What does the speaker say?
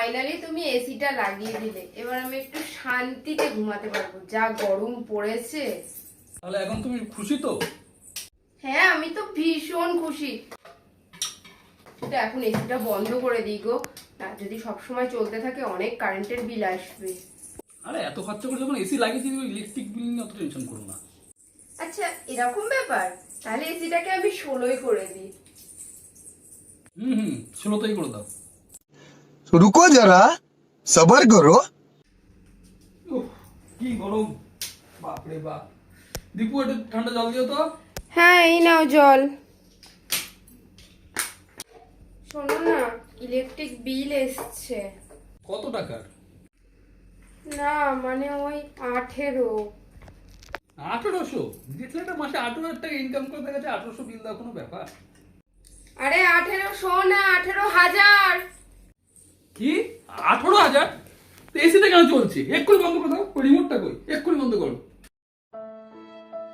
Finally তুমি এসিটা লাগিয়ে দিলে, এবার আমি একটু শান্তিতে ঘুমাতে পারবো, যা গরম পড়েছে। তাহলে এখন তুমি খুশি তো? হ্যাঁ, আমি তো ভীষণ খুশি। কিন্তু এখন এসিটা বন্ধ করে দিই গো, আর যদি সবসময় চলতে থাকে অনেক কারেন্টের বিল আসবে। আরে এত খরচা করে যখন এসি লাগিয়েছি, ইলেকট্রিক বিল নিয়ে অত টেনশন করো না। আচ্ছা, এরকম ব্যাপার? তাহলে এসিটাকে আমি 16ই করে দিই। হুম, 16তেই করে দাও। रुको जरा सबर करो। উফ, কি গরম, বাপরে বাপ। দীপু একটু ঠান্ডা জল দিও তো। হ্যাঁ, এই নাও জল। শোনো না, ইলেকট্রিক বিল এসছে। কত টাকার? না মানে ওই 18। 1800? দেখলে একটা মাসে 18,000 টাকা ইনকাম করে দেখা যাচ্ছে 1800 বিল দেওয়া কোনো ব্যাপার? আরে 1800 না, 18,000। কি 18,000? এসিটা কেন চলছে? এক্ষুনি বন্ধ করে দাও, রিমোটটা কই, এক্ষুনি